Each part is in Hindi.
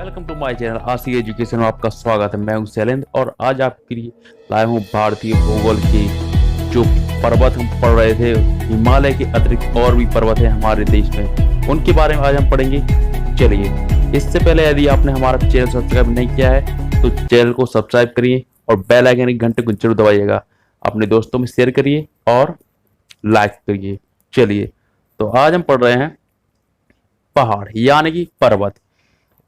वेलकम टू माय चैनल आसी एजुकेशन में आपका स्वागत है। मैं हूं शैलेंद्र और आज आपके लिए लाया हूं भारतीय भूगोल की जो पर्वत हम पढ़ रहे थे। हिमालय के अतिरिक्त और भी पर्वत हैं हमारे देश में, उनके बारे में आज हम पढ़ेंगे। चलिए, इससे पहले यदि आपने हमारा चैनल सब्सक्राइब नहीं किया है तो चैनल को सब्सक्राइब करिए और बेल आइकन की घंटे को जरूर दबाइएगा। अपने दोस्तों में शेयर करिए और लाइक करिए। चलिए, तो आज हम पढ़ रहे हैं पहाड़ यानी कि पर्वत।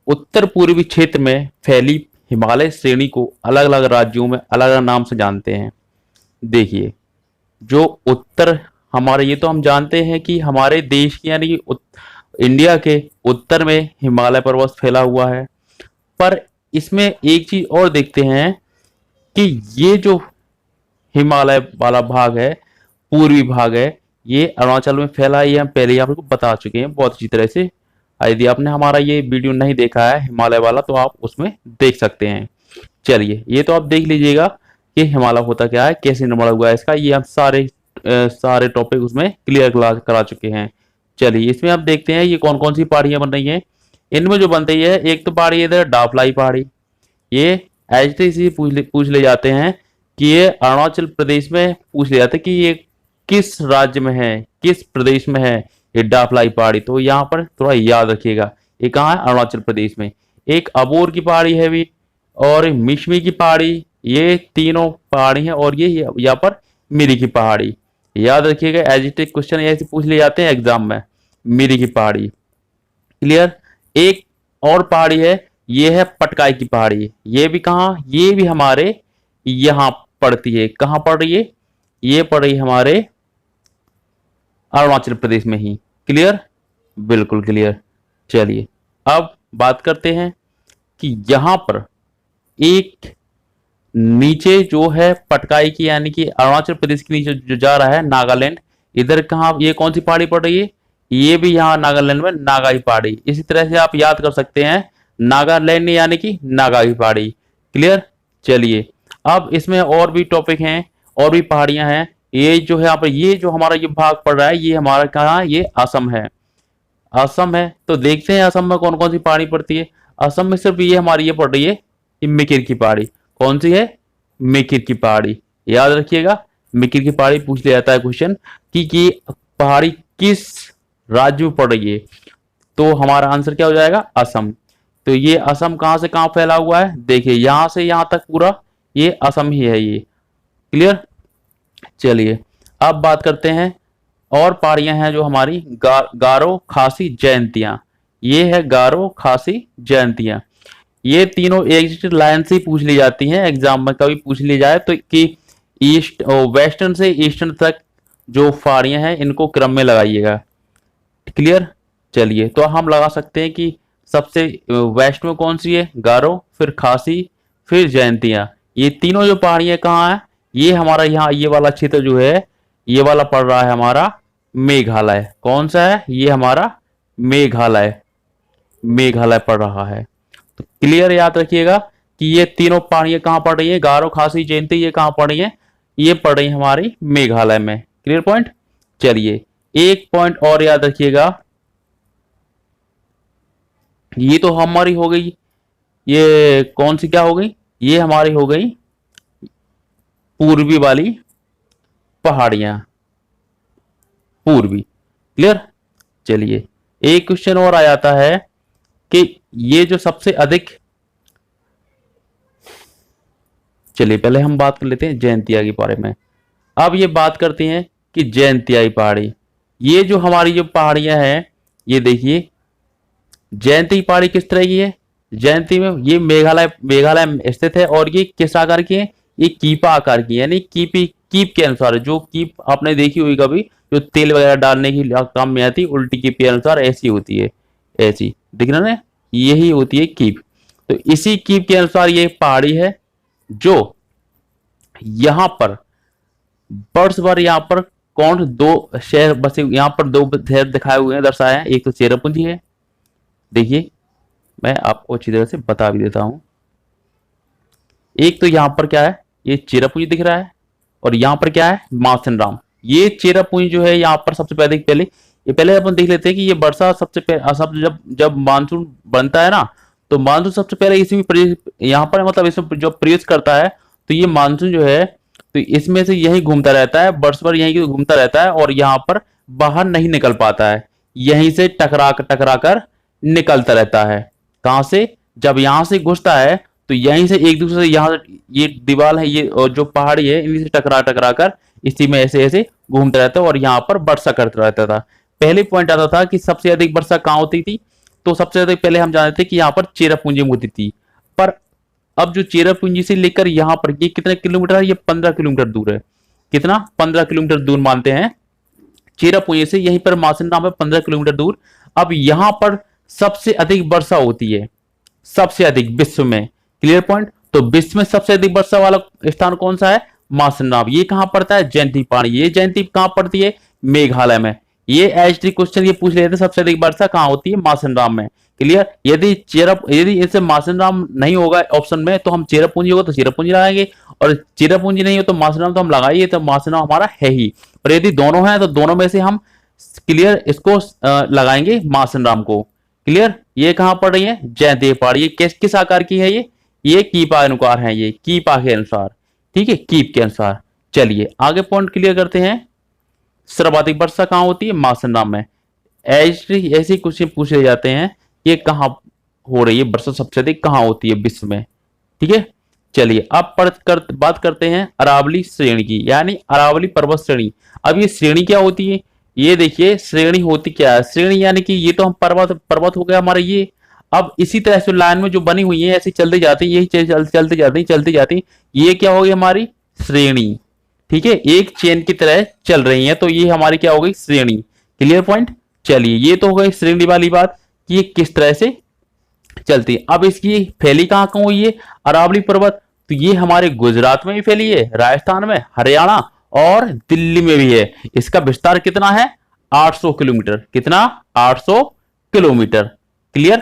उत्तर पूर्वी क्षेत्र में फैली हिमालय श्रेणी को अलग अलग राज्यों में अलग अलग नाम से जानते हैं। देखिए, जो उत्तर हमारे, ये तो हम जानते हैं कि हमारे देश की यानी कि इंडिया के उत्तर में हिमालय पर्वत फैला हुआ है, पर इसमें एक चीज और देखते हैं कि ये जो हिमालय वाला भाग है, पूर्वी भाग है, ये अरुणाचल में फैला है। ये हम पहले ही आपको बता चुके हैं बहुत अच्छी तरह से। यदि आपने हमारा ये वीडियो नहीं देखा है हिमालय वाला तो आप उसमें देख सकते हैं। चलिए, ये तो आप देख लीजिएगा कि हिमालय होता क्या है, कैसे निर्माण हुआ है इसका, ये हम सारे टॉपिक उसमें क्लियर करा चुके हैं। चलिए, इसमें आप देखते हैं ये कौन कौन सी पहाड़ियां बन रही हैं। इनमें जो बनती है, एक तो पहाड़ी इधर डाफलाई पहाड़ी, ये एचटीसी पूछ ले जाते हैं कि ये अरुणाचल प्रदेश में पूछ ले जाते हैं कि ये किस राज्य में है, किस प्रदेश में है ये डाफलाई पहाड़ी। तो यहाँ पर थोड़ा याद रखिएगा, ये कहाँ है, अरुणाचल प्रदेश में। एक अबोर की पहाड़ी है भी, और मिशमी की पहाड़ी, ये तीनों पहाड़ी हैं, और ये यहाँ पर मिरी की पहाड़ी। याद रखिएगा, एजिटिक क्वेश्चन ऐसे पूछ ले जाते हैं एग्जाम में, मिरी की पहाड़ी। क्लियर। एक और पहाड़ी है, ये है पटकाई की पहाड़ी। ये भी कहाँ, ये भी हमारे यहाँ पड़ती है। कहाँ पड़ रही है, ये पड़ रही है हमारे अरुणाचल प्रदेश में ही। क्लियर, बिल्कुल क्लियर। चलिए, अब बात करते हैं कि यहां पर एक नीचे जो है पटकाई की यानी कि अरुणाचल प्रदेश के नीचे जो जा रहा है नागालैंड, इधर कहाँ, ये कौन सी पहाड़ी पड़ रही है, ये भी यहाँ नागालैंड में नागाई पहाड़ी। इसी तरह से आप याद कर सकते हैं नागालैंड यानी कि नागाई पहाड़ी। क्लियर। चलिए, अब इसमें और भी टॉपिक हैं और भी पहाड़ियां हैं। ये जो है यहाँ पर, ये जो हमारा ये भाग पड़ रहा है, ये हमारा कहाँ, ये असम है। असम है, तो देखते हैं असम में कौन कौन सी पहाड़ी पड़ती है। असम में सिर्फ ये हमारी ये पड़ रही है, ये मिकिर की पहाड़ी। कौन सी है, मिकिर की पहाड़ी। याद रखिएगा, मिकिर की पहाड़ी पूछ लिया जाता है क्वेश्चन कि ये पहाड़ी किस राज्य में पड़ रही है, तो हमारा आंसर क्या हो जाएगा, असम। तो ये असम कहाँ से कहाँ फैला हुआ है, देखिए यहां से यहां तक पूरा ये असम ही है ये। क्लियर। चलिए, अब बात करते हैं और पहाड़ियां हैं जो हमारी गारो खासी जयंतियां। ये है गारो खासी जयंतियां। ये तीनों एक लाइन से पूछ ली जाती हैं एग्जाम में, कभी पूछ ली जाए तो कि ईस्ट वेस्टर्न से ईस्टर्न तक जो पहाड़ियां हैं इनको क्रम में लगाइएगा। क्लियर। चलिए, तो हम लगा सकते हैं कि सबसे वेस्ट में कौन सी है, गारो, फिर खासी, फिर जयंतियां। ये तीनों जो पहाड़ियां कहाँ है, ये हमारा यहाँ ये वाला क्षेत्र जो है, ये वाला पड़ रहा है हमारा मेघालय। कौन सा है, ये हमारा मेघालय, मेघालय पड़ रहा है। तो क्लियर, याद रखिएगा कि ये तीनों पहाड़ियां कहाँ पड़ रही है, गारो खासी जयंती, ये कहाँ पड़ रही है, ये पड़ रही है हमारी मेघालय में। Clear point. चलिए, एक पॉइंट और याद रखिएगा, ये तो हमारी हो गई, ये कौन सी क्या हो गई, ये हमारी हो गई पूर्वी वाली पहाड़ियां, पूर्वी। क्लियर। चलिए, एक क्वेश्चन और आ जाता है कि ये जो सबसे अधिक, चलिए पहले हम बात कर लेते हैं जयंतिया के बारे में। अब ये बात करते हैं कि जयंतियाई पहाड़ी, ये जो हमारी जो पहाड़ियां हैं, ये देखिए जयंती पहाड़ी किस तरह की है। जयंती में ये मेघालय में स्थित है, और ये किस आकार की है, ये कीपा आकार की, यानी कीप के अनुसार, जो कीप आपने देखी हुई कभी, जो तेल वगैरह डालने की काम में आती है, उल्टी कीप के अनुसार ऐसी होती है, ऐसी दिख रहा है, यही होती है कीप। तो इसी कीप के अनुसार ये पहाड़ी है जो यहां पर वर्ष भर यहाँ पर कौन, दो शहर बसे, यहाँ पर दो शहर दिखाए हुए हैं, दर्शाए हैं। एक तो चेरापूंजी है, देखिए मैं आपको अच्छी तरह से बता भी देता हूं। एक तो यहां पर क्या है, ये चेरापूंजी दिख रहा है, और यहां पर क्या है, माउसेन राम। ये चेरापूंजी जो है यहाँ पर सबसे पहले ये पहले अपन देख लेते हैं कि ये वर्षा सबसे पहले, सब जब जब मानसून बनता है ना, तो मानसून सबसे पहले इसमें यहाँ पर मतलब इसमें जो प्रवेश करता है, तो ये मानसून जो है तो इसमें से यही घूमता रहता है, वर्ष भर यहीं घूमता रहता है और यहाँ पर बाहर नहीं निकल पाता है, यहीं से टकरा कर निकलता रहता है। कहां से? जब यहां से घुसता है तो यहीं से एक दूसरे से, यहाँ ये दीवार है ये और जो पहाड़ी है इन्हीं से टकरा कर इसी में ऐसे ऐसे घूमता रहता है और यहाँ पर वर्षा करता रहता था। पहले पॉइंट आता था कि सबसे अधिक वर्षा कहाँ होती थी, तो सबसे ज्यादा पहले हम जानते थे कि यहाँ पर चेरापूंजी में होती थी। पर अब जो चेरापूंजी से लेकर यहाँ पर ये कितने किलोमीटर है? ये 15 किलोमीटर दूर है। कितना? 15 किलोमीटर दूर मानते हैं चेरापूंजी से, यहीं पर मासिनराम है 15 किलोमीटर दूर। अब यहां पर सबसे अधिक वर्षा होती है, सबसे अधिक विश्व में। Clear point? तो विश्व में सबसे अधिक वर्षा वाला स्थान कौन सा है? मासिनराम। ये कहां पड़ता है? जयंती पहाड़ी। ये जयंती कहां पड़ती है? मेघालय में। ये एचडी क्वेश्चन ये पूछ लेते सबसे अधिक वर्षा कहां होती है? मासिनराम में। क्लियर? यदि इसे मासिनराम नहीं होगा ऑप्शन में तो हम चेरापूंजी होगा तो चेरापूंजी लगाएंगे, और चेरापूंजी नहीं हो तो मासिनराम तो हम लगाइए, तो मासिनराम हमारा है ही। और यदि दोनों हैं तो दोनों में से हम क्लियर इसको लगाएंगे मासिनराम को। क्लियर? ये कहां पड़ रही है? जयंती पहाड़ी। ये किस आकार की है? ये कीपा अनुसार है, ये कीपा के अनुसार। ठीक है, कीप के अनुसार। चलिए आगे पॉइंट क्लियर करते हैं। सर्वाधिक वर्षा कहां होती है? मासिनराम में। ऐसे क्वेश्चन पूछे जाते हैं, ये कहां हो रही है वर्षा सबसे अधिक, कहां होती है विश्व में। ठीक है, चलिए अब बात करते हैं अरावली श्रेणी की, यानी अरावली पर्वत श्रेणी। अब ये श्रेणी क्या होती है? ये देखिए श्रेणी होती क्या है? श्रेणी यानी कि ये तो हम पर्वत हो गया हमारे ये। अब इसी तरह से लाइन में जो बनी हुई है ऐसे चलते जाते हैं, यही चलती जाती, ये क्या होगी? हमारी श्रेणी। ठीक है, एक चेन की तरह चल रही है, तो ये हमारी क्या हो गई? श्रेणी। Clear point? चलिए ये तो हो गई श्रेणी वाली बात कि ये किस तरह से चलती है। अब इसकी फैली कहां हुई है अरावली पर्वत? तो ये हमारे गुजरात में भी फैली है, राजस्थान में, हरियाणा और दिल्ली में भी है। इसका विस्तार कितना है? 800 किलोमीटर। कितना? 800 किलोमीटर। क्लियर?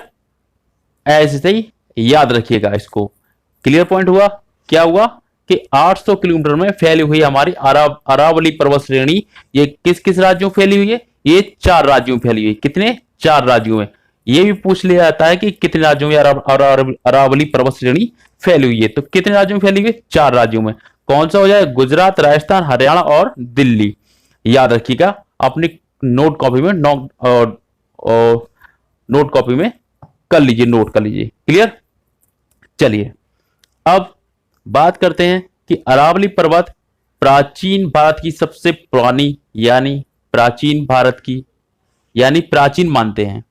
ऐसे ही याद रखिएगा इसको। क्लियर पॉइंट हुआ? क्या हुआ कि 800 किलोमीटर में फैली हुई हमारी अरावली पर्वत श्रेणी। ये किस किस राज्यों में फैली हुई है? ये 4 राज्यों में फैली हुई है। कितने? 4 राज्यों में। ये भी पूछ लिया जाता है कि कितने राज्यों में अरावली पर्वत श्रेणी फैली हुई है, तो कितने राज्यों में फैली हुई है? 4 राज्यों में। कौन सा हो जाए? गुजरात, राजस्थान, हरियाणा और दिल्ली। याद रखिएगा अपनी नोट कॉपी में, नोट कॉपी में कर लीजिए, नोट कर लीजिए। क्लियर? चलिए अब बात करते हैं कि अरावली पर्वत प्राचीन भारत की सबसे पुरानी, यानी प्राचीन भारत की, यानी प्राचीन मानते हैं,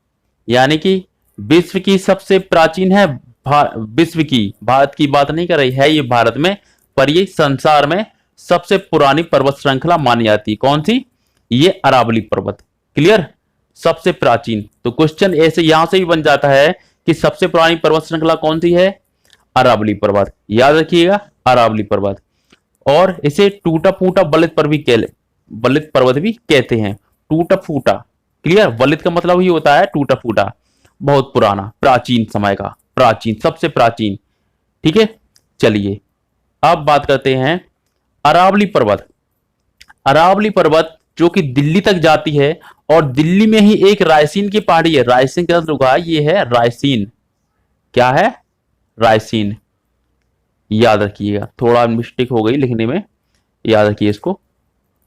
यानी कि विश्व की सबसे प्राचीन है। विश्व की, भारत की बात नहीं कर रही है ये भारत में, पर ये संसार में सबसे पुरानी पर्वत श्रृंखला मानी जाती है। कौन सी? ये अरावली पर्वत। क्लियर? सबसे प्राचीन। तो क्वेश्चन ऐसे यहां से भी बन जाता है कि सबसे पुरानी पर्वत श्रृंखला कौन सी है? अरावली पर्वत। याद रखिएगा अरावली पर्वत। और इसे टूटा फूटा बलित पर्वत भी कहते हैं। टूटा फूटा। क्लियर? वलित का मतलब ही होता है टूटा फूटा, बहुत पुराना, प्राचीन समय का, प्राचीन, सबसे प्राचीन। ठीक है, चलिए अब बात करते हैं अरावली पर्वत। अरावली पर्वत जो कि दिल्ली तक जाती है, और दिल्ली में ही एक रायसीन की पहाड़ी है। रायसीन का मतलब है, ये है रायसीन। क्या है? रायसीन। याद रखिएगा, थोड़ा मिस्टेक हो गई लिखने में, याद रखिए इसको,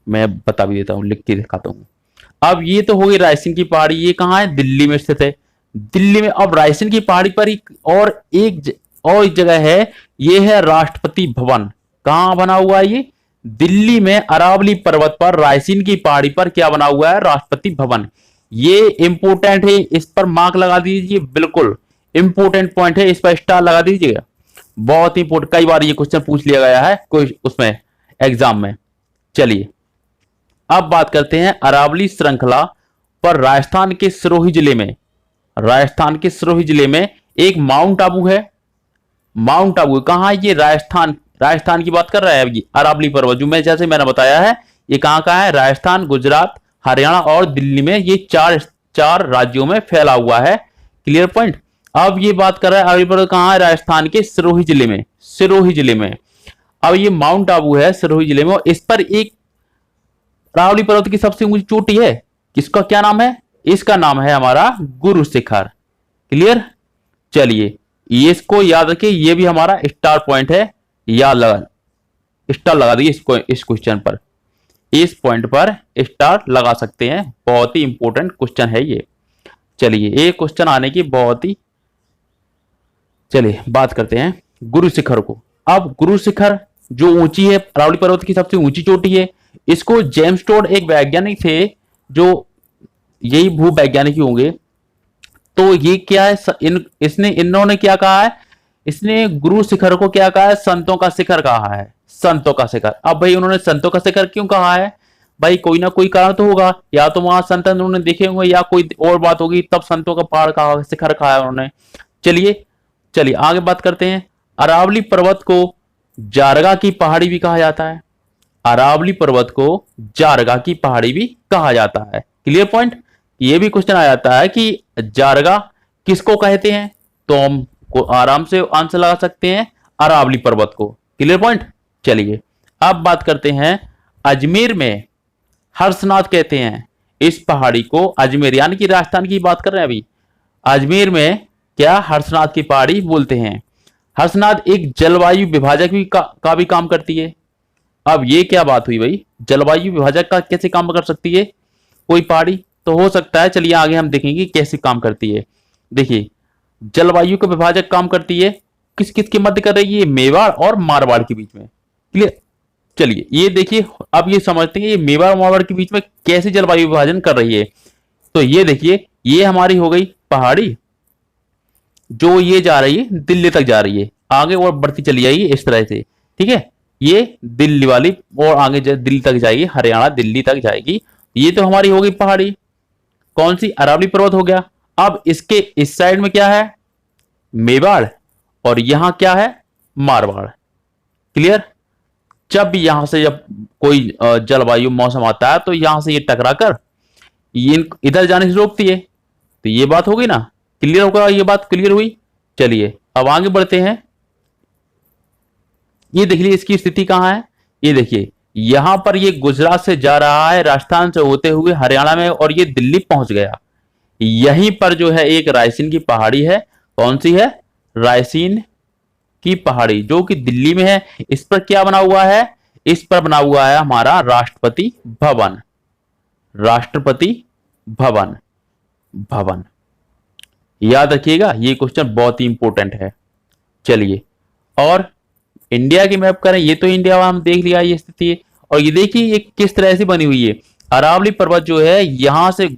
मैं बता भी देता हूं, लिख के दिखाता हूं। अब ये तो हो गई रायसीन की पहाड़ी, ये कहां है? दिल्ली में स्थित है। दिल्ली में अब रायसीन की पहाड़ी पर एक जगह है, ये है राष्ट्रपति भवन। कहां बना हुआ है ये? दिल्ली में अरावली पर्वत पर रायसीन की पहाड़ी पर क्या बना हुआ है? राष्ट्रपति भवन। ये इंपोर्टेंट है, इस पर मार्क लगा दीजिए, बिल्कुल इंपोर्टेंट पॉइंट है, इस पर स्टार लगा दीजिएगा। बहुत इंपोर्टेंट, कई बार ये क्वेश्चन पूछ लिया गया है कोई उसमें एग्जाम में। चलिए अब बात करते हैं अरावली श्रृंखला पर राजस्थान के सिरोही जिले में। राजस्थान के सिरोही जिले में एक माउंट आबू है। माउंट आबू कहां है? ये राजस्थान की बात कर रहा है अरावली पर्वत, जो जैसे मैंने बताया है, ये कहां का है? राजस्थान, गुजरात, हरियाणा और दिल्ली में, ये चार राज्यों में फैला हुआ है। Clear point? अब ये बात कर रहा है अरावली पर्वत कहां है? राजस्थान के सिरोही जिले में। सिरोही जिले में अब ये माउंट आबू है सिरोही जिले में, और इस पर एक अरावली पर्वत की सबसे ऊंची चोटी है। किसका क्या नाम है? इसका नाम है हमारा गुरु शिखर। क्लियर? चलिए ये इसको याद रखिए, ये भी हमारा स्टार पॉइंट है, याद लगा, स्टार लगा दिए इसको, इस क्वेश्चन पर, इस पॉइंट पर स्टार लगा सकते हैं। बहुत ही इंपॉर्टेंट क्वेश्चन है ये। चलिए ये क्वेश्चन आने की बहुत ही, चलिए बात करते हैं गुरु शिखर को। अब गुरु शिखर जो ऊंची है, अरावली पर्वत की सबसे ऊंची चोटी है, इसको जेम्स टोड एक वैज्ञानिक थे, जो यही भू वैज्ञानिक होंगे। तो ये क्या है, इन्होंने क्या कहा है, इसने गुरु शिखर को क्या कहा है, संतों का शिखर कहा है, संतों का शिखर। अब भाई उन्होंने संतों का शिखर क्यों कहा है, भाई कोई ना कोई कारण तो होगा, या तो वहां संत उन्होंने देखे होंगे, या कोई और बात होगी, तब संतों का पहाड़ कहा, शिखर कहा है उन्होंने। चलिए चलिए आगे बात करते हैं। अरावली पर्वत को जारगा की पहाड़ी भी कहा जाता है, अरावली पर्वत को जारगा की पहाड़ी भी कहा जाता है। Clear point. ये भी क्वेश्चन आ जाता है कि जारगा किसको कहते हैं, तो हम को आराम से आंसर लगा सकते हैं, अरावली पर्वत को। Clear point. चलिए अब बात करते हैं, अजमेर में हर्षनाथ कहते हैं इस पहाड़ी को, अजमेर यानी कि राजस्थान की बात कर रहे हैं अभी, अजमेर में क्या हर्षनाथ की पहाड़ी बोलते हैं। हर्षनाथ एक जलवायु विभाजक भी का भी काम करती है। अब ये क्या बात हुई भाई, जलवायु विभाजक का कैसे काम कर सकती है कोई पहाड़ी, तो हो सकता है, चलिए आगे हम देखेंगे कैसे काम करती है। देखिए जलवायु का विभाजक काम करती है, किस किस के मध्य कर रही है, मेवाड़ और मारवाड़ के बीच में। क्लियर। चलिए ये देखिए, अब ये समझते हैं ये मेवाड़ और मारवाड़ के बीच में कैसे जलवायु विभाजन कर रही है। तो ये देखिए, ये हमारी हो गई पहाड़ी, जो ये जा रही है दिल्ली तक जा रही है, आगे और बढ़ती चली जाएगी इस तरह से। ठीक है, ये दिल्ली वाली और आगे दिल्ली तक जाएगी, हरियाणा दिल्ली तक जाएगी। ये तो हमारी हो गई पहाड़ी, कौन सी, अरावली पर्वत हो गया। अब इसके इस साइड में क्या है, मेवाड़, और यहां क्या है, मारवाड़। क्लियर। जब यहां से जब कोई जलवायु मौसम आता है, तो यहां से ये टकराकर ये इधर जाने से रोकती है, तो ये बात होगी ना। क्लियर होगा, ये बात क्लियर हुई। चलिए अब आगे बढ़ते हैं। ये देख लीजिए इसकी स्थिति कहां है, ये देखिए यहां पर ये गुजरात से जा रहा है, राजस्थान से होते हुए हरियाणा में, और ये दिल्ली पहुंच गया। यहीं पर जो है एक रायसीन की पहाड़ी है, कौन सी है, रायसीन की पहाड़ी, जो कि दिल्ली में है। इस पर क्या बना हुआ है, इस पर बना हुआ है हमारा राष्ट्रपति भवन, राष्ट्रपति भवन, भवन। याद रखिएगा, ये क्वेश्चन बहुत ही इंपॉर्टेंट है। चलिए और इंडिया की मैप करें, ये तो इंडिया हम देख लिया ये स्थिति है, और ये देखिए ये किस तरह से बनी हुई है। अरावली पर्वत जो है यहां से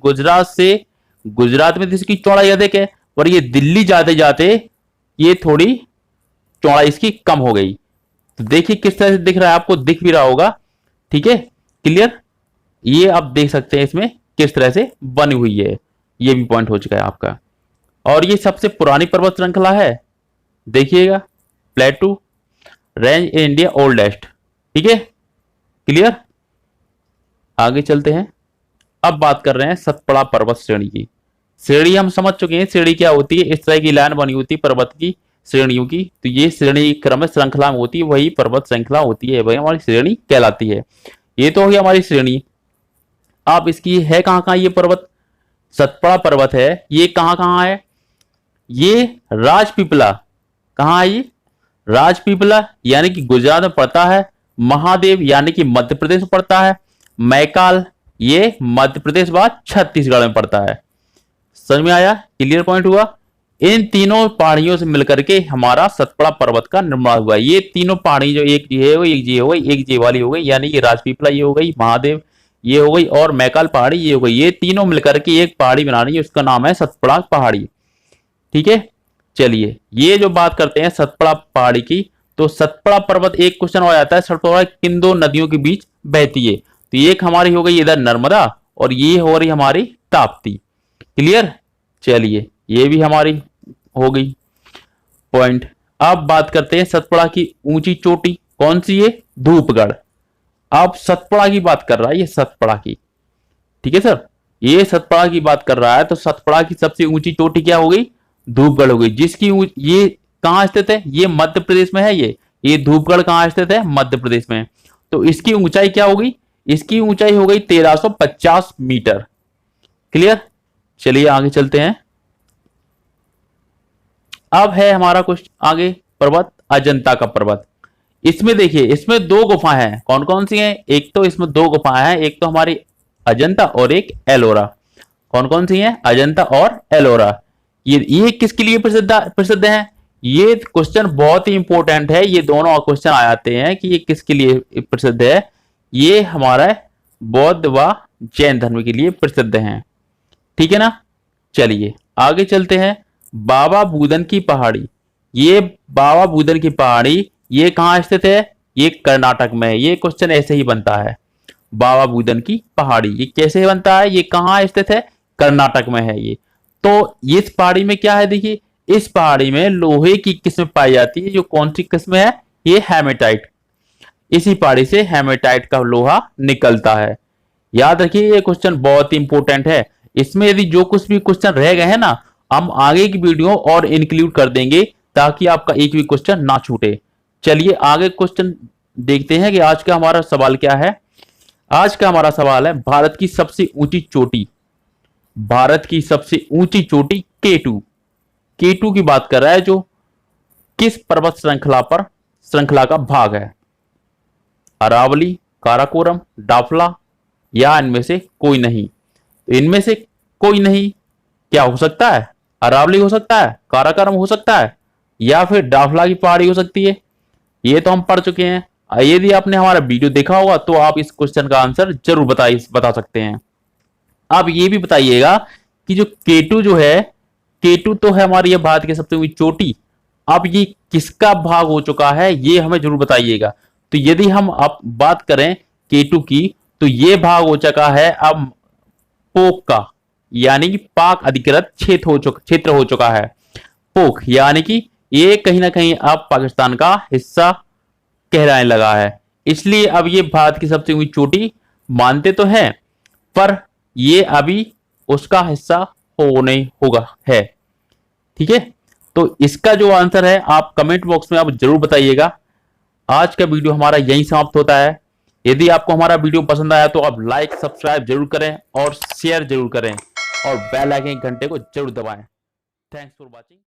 गुजरात में इसकी चौड़ाई अधिक है, और ये दिल्ली जाते जाते ये थोड़ी चौड़ाई इसकी कम हो गई। तो देखिए किस तरह से दिख रहा है, आपको दिख भी रहा होगा। ठीक है, क्लियर। ये आप देख सकते हैं इसमें किस तरह से बनी हुई है, ये भी पॉइंट हो चुका है आपका। और ये सबसे पुरानी पर्वत श्रृंखला है, देखिएगा, प्लेटू रेंज इन इंडिया ओल्डेस्ट। ठीक है, क्लियर। आगे चलते हैं। अब बात कर रहे हैं सतपुड़ा पर्वत श्रेणी की। श्रेणी हम समझ चुके हैं, श्रेणी क्या होती है, इस तरह की लाइन बनी होती है पर्वत की श्रेणियों की, तो ये श्रेणी क्रम श्रृंखला में होती है, वही पर्वत श्रृंखला होती है, वही हमारी श्रेणी कहलाती है। ये तो होगी हमारी श्रेणी। आप इसकी है कहां कहां ये पर्वत, सतपुड़ा पर्वत है, ये कहां कहां है, ये राजपीपला, कहां है ये, राजपीपला यानी कि गुजरात में पड़ता है, महादेव यानी कि मध्य प्रदेश में पड़ता है, मैकाल ये मध्य प्रदेश बाद छत्तीसगढ़ में पड़ता है। समझ में आया, क्लियर पॉइंट हुआ। इन तीनों पहाड़ियों से मिलकर के हमारा सतपुड़ा पर्वत का निर्माण हुआ। ये तीनों पहाड़ी जो एक जी है, एक जी हो गई, एक जी वाली हो गई, यानी कि राजपीपला ये हो गई, महादेव ये हो गई, और मैकाल पहाड़ी ये हो गई, ये तीनों मिलकर के एक पहाड़ी बना रही है, उसका नाम है सतपुड़ा पहाड़ी। ठीक है, चलिए ये जो बात करते हैं सतपुड़ा पहाड़ी की, तो सतपुड़ा पर्वत एक क्वेश्चन हो जाता है, सतपुड़ा किन दो नदियों के बीच बहती है, तो एक हमारी हो गई इधर नर्मदा, और ये हो रही हमारी ताप्ती। क्लियर। चलिए ये भी हमारी हो गई पॉइंट। अब बात करते हैं सतपुड़ा की ऊंची चोटी, कौन सी है, धूपगढ़। अब सतपुड़ा की बात कर रहा है ये, सतपुड़ा की, ठीक है सर, ये सतपुड़ा की बात कर रहा है, तो सतपुड़ा की सबसे ऊंची चोटी क्या हो गई, धूपगढ़ हो गई, जिसकी ये कहां स्थित है, ये मध्य प्रदेश में है। ये धूपगढ़ कहां स्थित है, मध्य प्रदेश में। तो इसकी ऊंचाई क्या होगी, इसकी ऊंचाई हो गई 1350 मीटर। क्लियर। चलिए आगे चलते हैं। अब है हमारा क्वेश्चन आगे, पर्वत अजंता का पर्वत। इसमें देखिए, इसमें दो गुफाएं हैं। कौन कौन सी हैं? एक तो इसमें दो गुफाएं हैं, एक तो हमारी अजंता और एक एलोरा। कौन कौन सी हैं? अजंता और एलोरा। ये किसके लिए प्रसिद्ध प्रसिद्ध हैं? ये क्वेश्चन बहुत ही इंपॉर्टेंट है। ये दोनों क्वेश्चन आ जाते हैं कि ये किसके लिए प्रसिद्ध है। ये हमारा बौद्ध व जैन धर्म के लिए प्रसिद्ध हैं। ठीक है ना। चलिए आगे चलते हैं। बाबा बूदन की पहाड़ी। ये बाबा बूदन की पहाड़ी ये कहाँ स्थित है? ये कर्नाटक में है। ये क्वेश्चन ऐसे ही बनता है। बाबा बूदन की पहाड़ी ये कैसे बनता है? ये कहाँ स्थित है? कर्नाटक में है ये। तो इस पहाड़ी में क्या है? देखिए, इस पहाड़ी में लोहे की किस्म पाई जाती है। जो कौन सी किस्म है? ये हेमेटाइट। इसी पहाड़ी से हेमेटाइट का लोहा निकलता है। याद रखिए, ये क्वेश्चन बहुत ही इंपॉर्टेंट है। इसमें यदि जो कुछ भी क्वेश्चन रह गए हैं ना, हम आगे की वीडियो और इंक्लूड कर देंगे ताकि आपका एक भी क्वेश्चन ना छूटे। चलिए आगे क्वेश्चन देखते हैं कि आज का हमारा सवाल क्या है। आज का हमारा सवाल है, भारत की सबसे ऊंची चोटी। भारत की सबसे ऊंची चोटी केटू। केटू की बात कर रहा है, जो किस पर्वत श्रृंखला का भाग है? अरावली, काराकोरम, डाफला या इनमें से कोई नहीं? तो इनमें से कोई नहीं क्या हो सकता है? अरावली हो सकता है, काराकोरम हो सकता है, या फिर डाफला की पहाड़ी हो सकती है। ये तो हम पढ़ चुके हैं। यदि आपने हमारा वीडियो देखा होगा तो आप इस क्वेश्चन का आंसर जरूर बता सकते हैं। अब ये भी बताइएगा कि जो केटू जो है, केटू तो है हमारी ये भारत की सबसे ऊंची चोटी। अब ये किसका भाग हो चुका है ये हमें जरूर बताइएगा। तो यदि हम अब बात करें केटू की, तो ये भाग हो चुका है अब पोक का, यानी कि पाक अधिकृत क्षेत्र हो चुका है। पोक यानी कि ये कहीं ना कहीं अब पाकिस्तान का हिस्सा कहलाने लगा है। इसलिए अब ये भारत की सबसे ऊंची चोटी मानते तो हैं, पर ये अभी उसका हिस्सा नहीं होगा है। ठीक है। तो इसका जो आंसर है आप कमेंट बॉक्स में आप जरूर बताइएगा। आज का वीडियो हमारा यहीं समाप्त होता है। यदि आपको हमारा वीडियो पसंद आया तो आप लाइक सब्सक्राइब जरूर करें और शेयर जरूर करें और बेल आइकन घंटे को जरूर दबाएं। Thanks for watching.